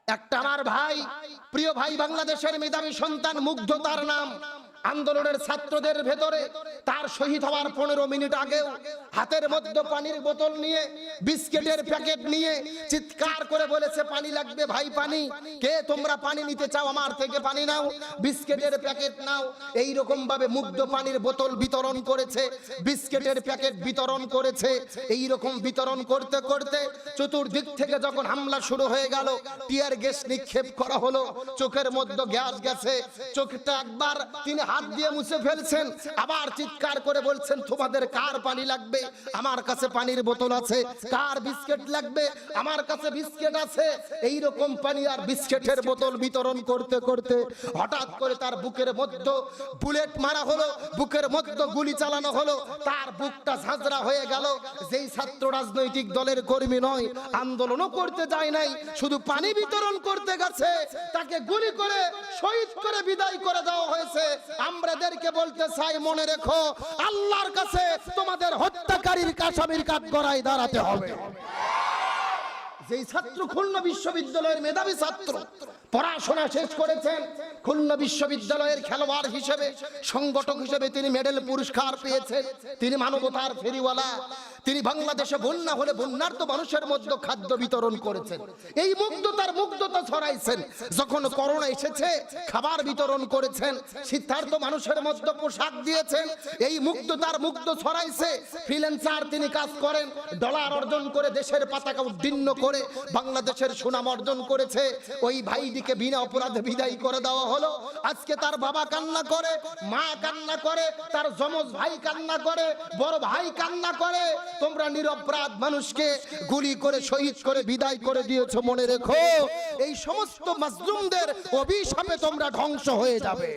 একটা আমার ভাই, প্রিয় ভাই, বাংলাদেশের মেধাবী সন্তান মুগ্ধ তার নাম, আন্দোলনের ছাত্রদের ভেতরে তার শহীদ হওয়ার 15 মিনিট আগেও হাতের মধ্যে পানির বোতল নিয়ে, বিস্কিটের প্যাকেট নিয়ে চিৎকার করে বলেছে পানি লাগবে ভাই, পানি। কে তোমরা পানি নিতে চাও? আমার থেকে পানি নাও, বিস্কিটের প্যাকেট নাও। এই রকম ভাবে মুগ্ধ পানির বোতল বিতরণ করেছে, বিস্কিটের প্যাকেট বিতরণ করেছে। এই রকম বিতরণ করতে করতে চতুর্দিক থেকে যখন হামলা শুরু হয়ে গেল, টিয়ার গ্যাস নিক্ষেপ করা হলো, চোখের মধ্যে গ্যাস গেছে, চোখটা একবার তিনি হাত দিয়ে মুছে ফেলছেন, আবার চিৎকার করে বলছেন তোমাদের কার পানি লাগবে? আমার কাছে পানির বোতল আছে। কার বিস্কিট লাগবে? আমার কাছে বিস্কিট আছে। এই রকম পানি আর বিস্কিটের বোতল বিতরণ করতে করতে হঠাৎ করে তার বুকের মধ্যে বুলেট মারা হলো, বুকের মধ্যে গুলি চালানো হলো, তার বুকটা ঝাঁঝরা হয়ে গেল। যেই ছাত্র রাজনৈতিক দলের কর্মী নয়, আন্দোলনও করতে যায় নাই, শুধু পানি বিতরণ করতে গেছে, তাকে গুলি করে শহীদ করে বিদায় করে দেওয়া হয়েছে। আমরাদেরকে বলতে চাই, মনে রেখো, আল্লাহর কাছে তোমাদের হত্যাকারীর আসামির কাঠগড়ায় দাঁড়াতে হবে। যেই ছাত্র খুলনা বিশ্ববিদ্যালয়ের মেধাবী ছাত্র, পড়াশোনা শেষ করেছেন, খুলনা বিশ্ববিদ্যালয়ের খেলোয়াড় হিসেবে, সংগঠক হিসেবে তিনি মেডেল পুরস্কার পেয়েছেন, তিনি মানবতার ফেরিওয়ালা, তিনি বাংলাদেশে বন্যা হলে বন্যার্ত মানুষের মধ্যে খাদ্য বিতরণ করেছেন। এই মুগ্ধতা ছড়াইছেন। যখন করোনা এসেছে, খাবার বিতরণ করেছেন, শীতার্ত মানুষের মধ্যে পোশাক দিয়েছেন। এই মুগ্ধ ছড়াইছে। ফ্রিল্যান্সার তিনি কাজ করেন, ডলার অর্জন করে দেশের পতাকা উড্ডীন করে বাংলাদেশের সুনাম অর্জন করেছে। ওই ভাইটিকে বিনা অপরাধে বিদায় করে দেওয়া হলো। আজকে তার বাবা কান্না করে, মা কান্না করে, তার যমজ ভাই কান্না করে, বড় ভাই কান্না করে। তোমরা নিরপরাধ মানুষকে গুলি করে শহীদ করে বিদায় করে দিয়েছো। মনে রেখো, এই সমস্ত মাজলুমদের অভিশাপে তোমরা ধ্বংস হয়ে যাবে।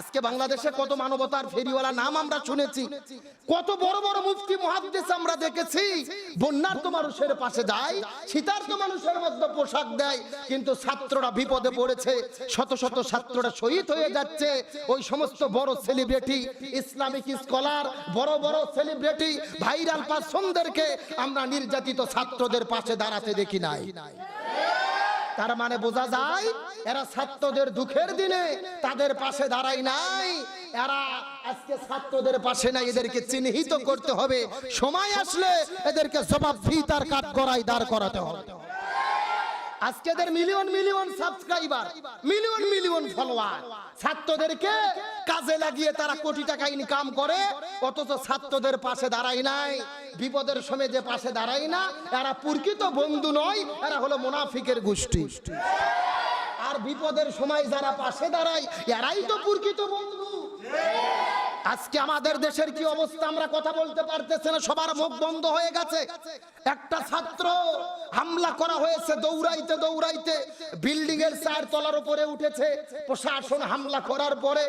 আজকে বাংলাদেশে কত মানবতার ফেরিওয়ালা নাম আমরা শুনেছি, কত বড় বড় মুফতি মুহাদ্দিস আমরা দেখেছি। বন্যার্ত মানুষের পাশে যায়, শীতার্ত মানুষের মধ্যে পোশাক দেয়, কিন্তু ছাত্ররা বিপদে পড়েছে, শত শত ছাত্ররা শহীদ হয়ে যাচ্ছে। ওই সমস্ত বড় সেলিব্রিটি, ইসলামিক স্কলার, বড় বড় সেলিব্রিটি, ভাইরাল পার্সনদেরকে আমরা নির্যাতিত ছাত্রদের পাশে দাঁড়াতে দেখি নাই। তার মানে বোঝা যায়, এরা ছাত্রদের দুঃখের দিনে তাদের পাশে দাঁড়ায় নাই। এরা আজকে ছাত্রদের পাশে নাই, এদেরকে চিহ্নিত করতে হবে। সময় আসলে এদেরকে জবাবদিহিতার কাঠগড়ায় দাঁড় করাতে হবে। আজকে এদের million million subscriber, million million follower, ছাত্রদেরকে কাজে লাগিয়ে তারা কোটি টাকা ইনকাম করে, অথচ ছাত্রদের পাশে দাঁড়ায় নাই। বিপদের সময় যে পাশে দাঁড়ায় না, এরা প্রকৃত বন্ধু নয়, এরা হলো মুনাফিকের গোষ্ঠী। আর বিপদের সময় যারা পাশে দাঁড়ায়, এরাই তো প্রকৃত বন্ধু। আজকে আমাদের দেশের কি অবস্থা, আমরা কথা বলতে পারতেছি না, সবার মুখ বন্ধ হয়ে গেছে। একটা ছাত্র হামলা করা হয়েছে, দৌড়াইতে দৌড়াইতে বিল্ডিং এর 4 তলার উপরে উঠেছে। প্রশাসন হামলা করার পরে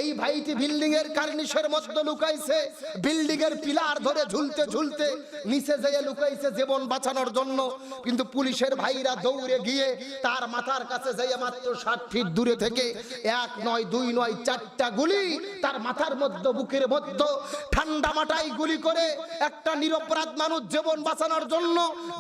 এই ভাইটি বিল্ডিং এর কার্নিশের মধ্যে লুকাইছে, বিল্ডিং এর পিলার ধরে ঝুলতে ঝুলতে নিচে যেয়ে লুকাইছে জীবন বাঁচানোর জন্য। কিন্তু পুলিশের ভাইরা দৌড়ে গিয়ে তার মাথার কাছে যেয়ে মাত্র 60 ফিট দূরে থেকে 1 নয় 2 নয় 4টা গুলি তার মাথার মধ্যে, বুকের মধ্যে ঠান্ডা মাথায় গুলি করে একটা নিরপরাধ মানুষ জীবন বাঁচানোর জন্য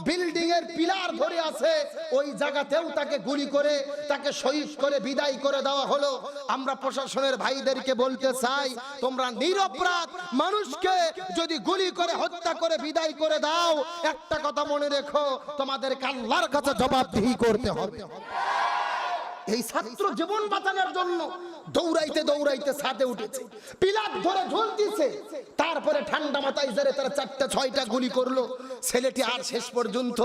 বিল্ডিং এর পিলার ধরে আছে, ওই জায়গাতেও তাকে গুলি করে তাকে শহীদ করে বিদায় করে দেওয়া হলো। আমরা প্রশাসনের ভাইদেরকে বলতে চাই, তোমরা নিরপরাধ মানুষকে যদি গুলি করে হত্যা করে বিদায় করে দাও, একটা কথা মনে রেখো, তোমাদেরকে আল্লাহর কাছে জবাবদিহি করতে হবে। এই ছাত্র জীবন বাঁচানোর জন্য দৌড়াইতে দৌড়াইতে ছাদে উঠেছে, পিলার ধরে ঝুলতেছে, তারপরে ঠান্ডা মাথায় জেরে তারা 4টা 6টা গুলি করলো। ছেলেটি আর শেষ পর্যন্ত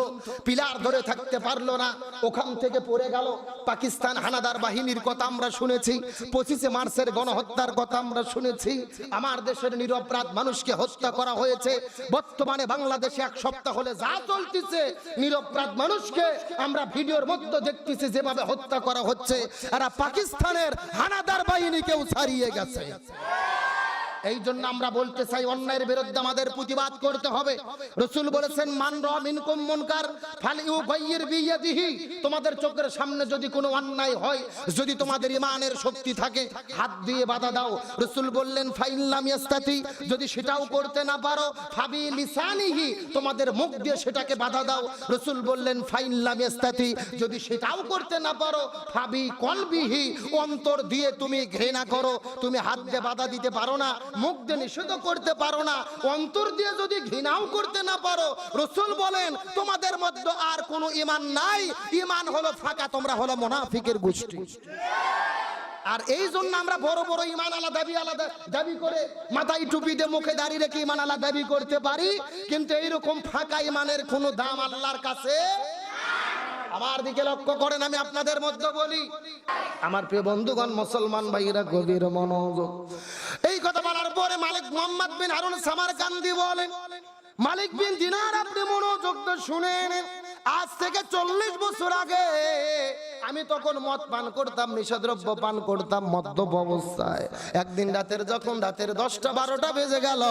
পিলার ধরে থাকতে পারলো না, ওখান থেকে পড়ে গেল। পাকিস্তান হানাদার বাহিনীর কথা আমরা শুনেছি, 25 মার্চের গণহত্যার কথা আমরা শুনেছি। আমার দেশের নিরপরাধ মানুষকে হত্যা করা হয়েছে। বর্তমানে বাংলাদেশে 1 সপ্তাহ হলে যা চলতেছে, নিরপরাধ মানুষকে আমরা ভিডিওর মধ্যে দেখতেছি যেভাবে হত্যা করা হচ্ছে। এরা পাকিস্তানের হানাদার বাহিনীকেও ছাড়িয়ে গেছে। এই জন্য আমরা বলতে চাই অন্যায়ের বিরুদ্ধে আমাদের প্রতিবাদ করতে হবে। রাসূল বলেছেন মান রা মিনকুম মুনকার ফালইউগাইয়ির বিয়াদিহি, তোমাদের চোখের সামনে যদি কোনো অন্যায় হয়, যদি তোমাদের ঈমানের শক্তি থাকে হাত দিয়ে বাধা দাও। রাসূল বললেন ফাইন লাম ইয়াস্তাতি, যদি সেটাও করতে না পারো ফাবি লিসানিহি, তোমাদের মুখ দিয়ে সেটাকে বাধা দাও। রাসূল বললেন ফাইন লাম ইয়াস্তাতি, যদি সেটাও করতে না পারো ফাবি কলবিহি, অন্তর দিয়ে তুমি ঘৃণা করো। তুমি হাত দিয়ে বাধা দিতে পারো না, মুখ দিয়ে নিষেধ করতে পারো না, অন্তর দিয়ে যদি ঘৃণাও করতে না পারো, রাসূল বলেন তোমাদের মধ্যে আর কোনো ঈমান নাই, ঈমান হলো ফাঁকা, তোমরা হলো মুনাফিকের গোষ্ঠী। আর এই জন্য আমরা বড় বড় ঈমান আলাদা দাবি করে মাথায় টুপি দিয়ে মুখে দাঁড়িয়ে রেখে ঈমান আলাদা দাবি করতে পারি, কিন্তু এইরকম ফাঁকা ঈমানের কোনো দাম আল্লাহর কাছে। আমার দিকে লক্ষ্য করেন, আমি আপনাদের মধ্যে বলি, আমার প্রিয় বন্ধুগণ মুসলমান ভাইরা গভীর মনোযোগ। এই কথা বলার পরে মালিক মুহাম্মদ বিন হারুন সামারকান্দি বলেন, মালিক বিন দিনার আপনি মনোযোগ দিয়ে শুনেন, আজ থেকে 40 বছর আগে আমি তখন মদ পান করতাম, নিষেধদ্রব্য পান করতাম মদ্যপ অবস্থায়। একদিন রাতের 10টা-12টা বেজে গেল,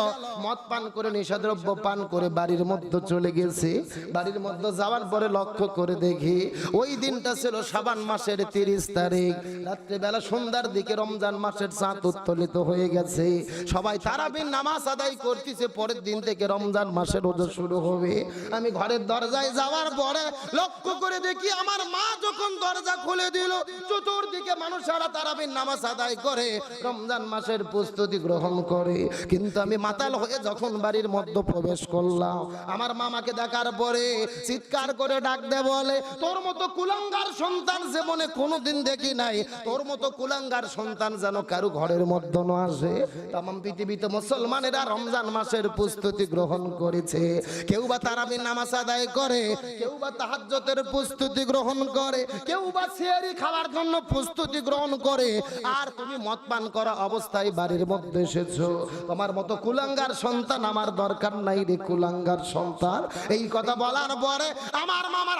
মদ পান করে নিষেধদ্রব্য পান করে বাড়ির মধ্যে চলে গেছি। বাড়ির মধ্যে যাওয়ার পরে লক্ষ্য করে দেখি ওই দিনটা ছিল শাবান মাসের 30 তারিখ, রাত্রিবেলা সন্ধ্যার দিকে রমজান মাসের চাঁদ উত্তোলিত হয়ে গেছে। সবাই তারাবির নামাজ আদায় করতেছে, পরের দিন থেকে রমজান মাসের রোজা শুরু হবে। আমি ঘরের দরজায় যাওয়ার পরে লক্ষ্য করে দেখি আমার মা যখন দরজা খুলে দিল, চতুর্দিকে মানুষেরা তারাবির নামাজ আদায় করে রমজান মাসের প্রস্তুতি গ্রহণ করে। কিন্তু আমি মাতাল হয়ে যখন বাড়ির মধ্যে প্রবেশ করলাম, আমার মামাকে দেখার পরে চিৎকার করে ডাক দে, বলে তোর মতো কুলাঙ্গার সন্তান জীবনে কোনোদিন দেখি নাই, তোর মতো কুলাঙ্গার সন্তান যেন কারো ঘরের মধ্যে না আসে। তামাম পৃথিবীতে মুসলমানেরা রমজান মাসের প্রস্তুতি গ্রহণ করেছে, কেউ বা তারাবির নামাজ আদায় করে, কেউ বা তাহাজ্জুদের প্রস্তুতি গ্রহণ করে, কেউ বা সেহরি খাওয়ার জন্য প্রস্তুতি গ্রহণ করে, আর তুমি মদ পান করা অবস্থায় বাড়ির মধ্যে এসেছো। তোমার মতো কুলাঙ্গার সন্তান আমার দরকার নাই রে কুলাঙ্গার সন্তান। এই কথা বলার পরে আমার মামার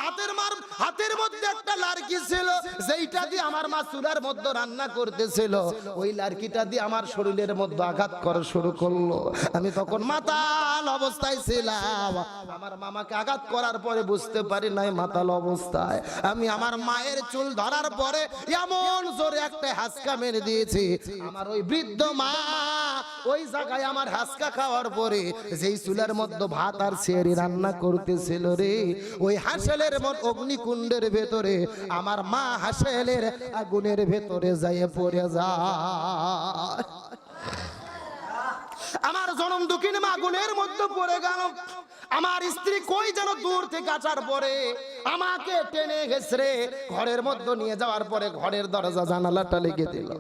হাতের মধ্যে একটা লাড়কি ছিল, যেইটা দিয়ে আমার মা চুলার মধ্যে রান্না করতেছিল, ওই লাড়কিটা দিয়ে আমার শরীরের মধ্যে আঘাত করা শুরু করলো। আমি তখন মাতাল অবস্থায় ছিলাম। আমার মামাকে আঘাত করার পরে বুঝতে পারি নাই মাতাল অবস্থায় আমি আমার মায়ের চুল ধরার পরে এমন জোরে একটা হাসকা মেরে দিয়েছি, আমার ওই বৃদ্ধ মা ওই জায়গায় আমার হাসকা খাওয়ার পরে যেই চুলার মধ্যে ভাত আর সেহরি রান্না করতেছিল রে, ওই হাসেলের অগ্নিকুণ্ডের ভেতরে আমার মা হাসেলের আগুনের ভেতরে যায় পড়ে যায়। আমার জনম দুঃখিনী মা আগুনের মধ্যে পড়ে গেল। আমার স্ত্রী কই যেন দূর থেকে আসার পরে আমাকে টেনে ঘেছড়ে ঘরের মধ্যে নিয়ে যাওয়ার পরে ঘরের দরজা জানালাটা লেগে দিল।